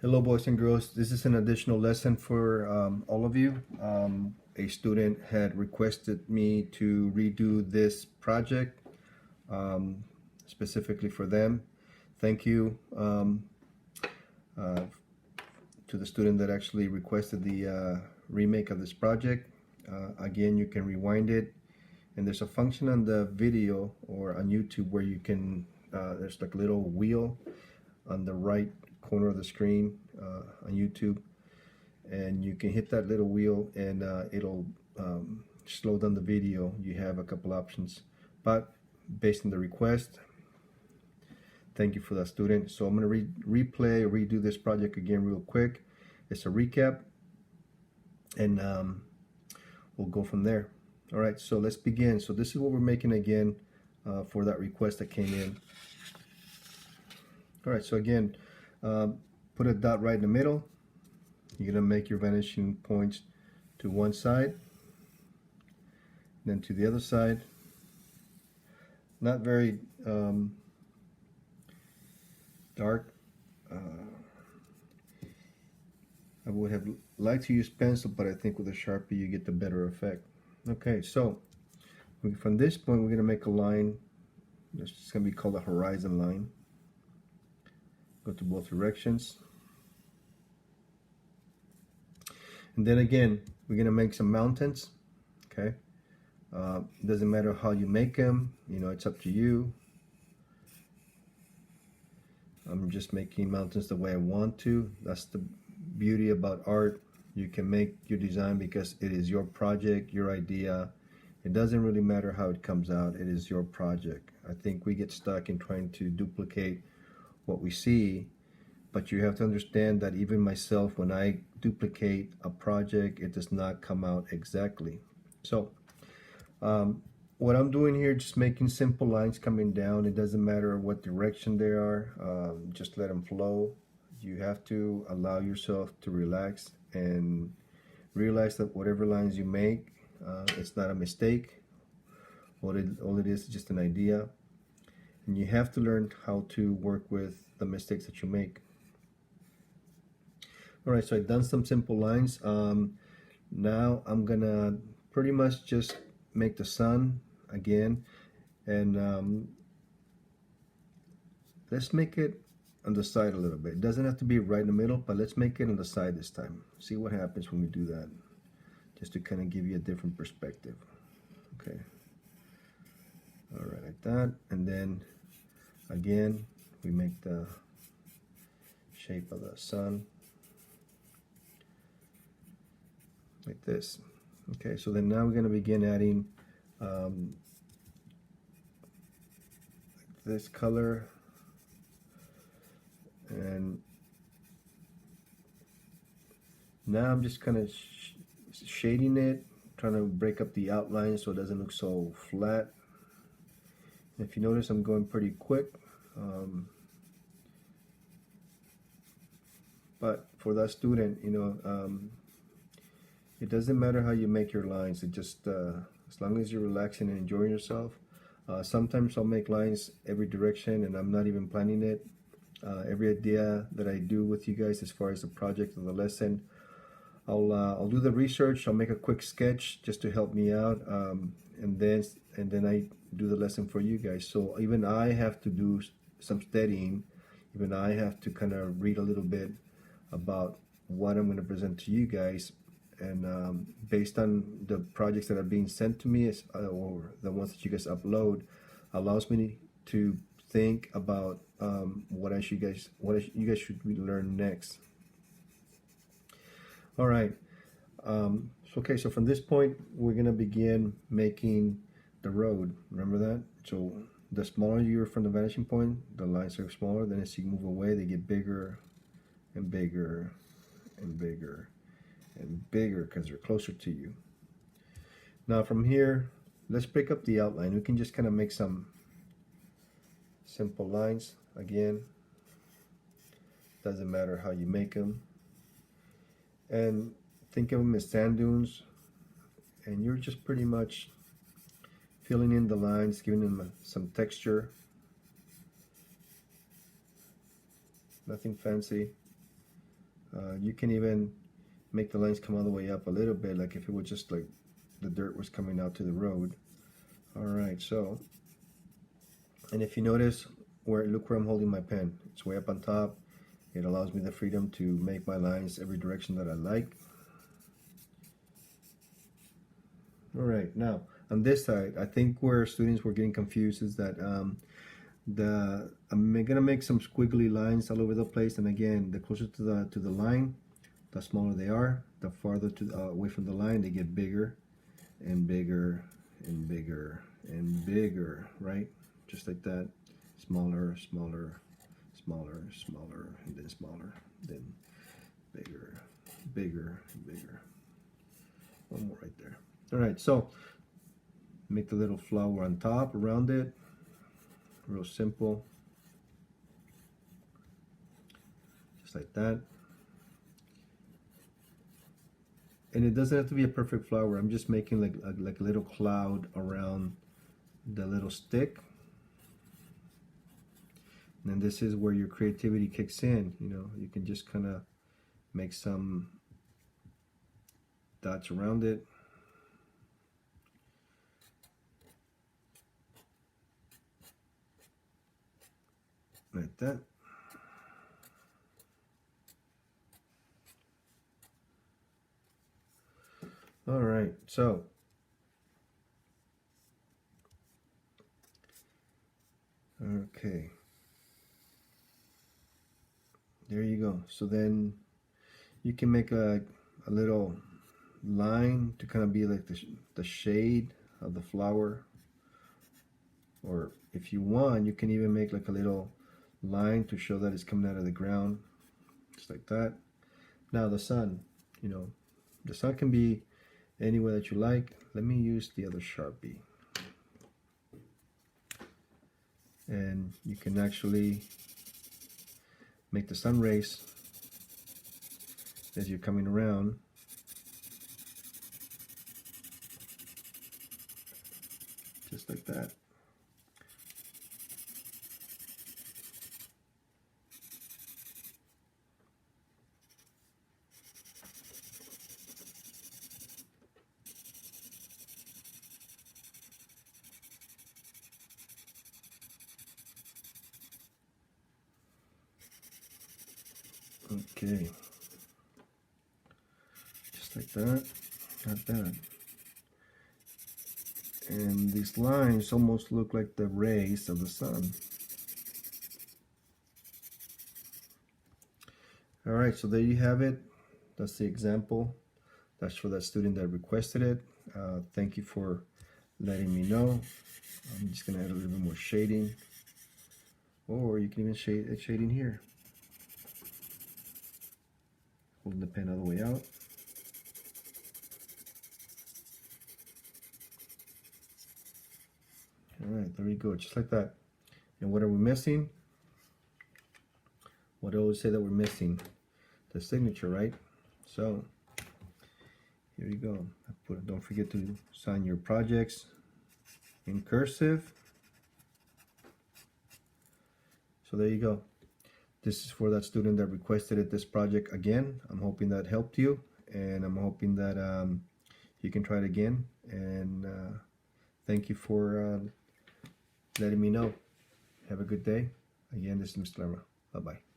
Hello, boys and girls. This is an additional lesson for all of you. A student had requested me to redo this project specifically for them. Thank you uh, to the student that actually requested the remake of this project. Again, you can rewind it, and there's a function on the video or on YouTube where you can, there's like a little wheel on the right corner of the screen on YouTube, and you can hit that little wheel and it'll slow down the video. You have a couple options, but based on the request, thank you for that, student. So I'm going to replay or redo this project again real quick. It's a recap, and we'll go from there. All right, so let's begin. So this is what we're making again for that request that came in. All right, so again, put a dot right in the middle. You're gonna make your vanishing points to one side, then to the other side. Not very dark. I would have liked to use pencil, but I think with a Sharpie you get the better effect. Okay, so from this point we're gonna make a line. It's gonna be called a horizon line. Go to both directions. And then again, we're gonna make some mountains, okay? Doesn't matter how you make them, you know, it's up to you. I'm just making mountains the way I want to. That's the beauty about art. You can make your design because it is your project, your idea. It doesn't really matter how it comes out, it is your project. I think we get stuck in trying to duplicate what we see, but you have to understand that even myself, when I duplicate a project, it does not come out exactly. So what I'm doing here, just making simple lines coming down. It doesn't matter what direction they are, just let them flow. You have to allow yourself to relax and realize that whatever lines you make, it's not a mistake. All it is just an idea. And you have to learn how to work with the mistakes that you make. All right, so I've done some simple lines. Now I'm gonna pretty much just make the sun again, and let's make it on the side a little bit. It doesn't have to be right in the middle, but let's make it on the side this time. See what happens when we do that, just to kind of give you a different perspective. Okay. All right, like that, and then again we make the shape of the sun like this. Okay, so then now we're going to begin adding this color, and now I'm just kind of shading it, trying to break up the outline so it doesn't look so flat. If you notice, I'm going pretty quick, but for that student, you know, it doesn't matter how you make your lines. It just as long as you're relaxing and enjoying yourself. Sometimes I'll make lines every direction and I'm not even planning it. Every idea that I do with you guys as far as the project or the lesson, I'll do the research. I'll make a quick sketch just to help me out, and then I do the lesson for you guys. So even I have to do some studying. Even I have to kind of read a little bit about what I'm going to present to you guys, and based on the projects that are being sent to me, or the ones that you guys upload, allows me to think about what you guys should learn next. All right. Okay, so from this point, we're gonna begin making the road. Remember that? So the smaller you're from the vanishing point, the lines are smaller. Then as you move away, they get bigger and bigger and bigger and bigger because they're closer to you. Now from here, let's break up the outline. We can just kind of make some simple lines. Again, doesn't matter how you make them. And think of them as sand dunes, and you're just pretty much filling in the lines, giving them some texture. Nothing fancy. You can even make the lines come all the way up a little bit, like if it was just like the dirt was coming out to the road. All right, so, and if you notice, look where I'm holding my pen. It's way up on top. It allows me the freedom to make my lines every direction that I like. All right, now on this side, I think where students were getting confused is that I'm gonna make some squiggly lines all over the place, and again, the closer to the line, the smaller they are. The farther away from the line, they get bigger and bigger and bigger and bigger, right? Just like that. Smaller, smaller, smaller, smaller, and then smaller, then bigger, bigger, and bigger. One more right there. All right, so make the little flower on top around it. Real simple. Just like that. And it doesn't have to be a perfect flower. I'm just making like a little cloud around the little stick. And then this is where your creativity kicks in. You know, you can just kind of make some dots around it. Like that. All right, so okay, there you go. So then you can make a little line to kind of be like the shade of the flower, or if you want, you can even make like a little line to show that it's coming out of the ground, just like that. Now the sun, you know, the sun can be any way that you like. Let me use the other Sharpie. And you can actually make the sun rays as you're coming around. Just like that. Okay, just like that, not bad. And these lines almost look like the rays of the sun. All right, so there you have it. That's the example. That's for that student that requested it. Thank you for letting me know. I'm just gonna add a little bit more shading, or you can even shade shading here. Holding the pen all the way out. All right, there we go, just like that. And what are we missing? What do I always say that we're missing? The signature, right? So here you go. Don't forget to sign your projects in cursive. So there you go. This is for that student that requested it, this project again. I'm hoping that helped you, and I'm hoping that you can try it again. And thank you for letting me know. Have a good day. Again, this is Mr. Lerma. Bye-bye.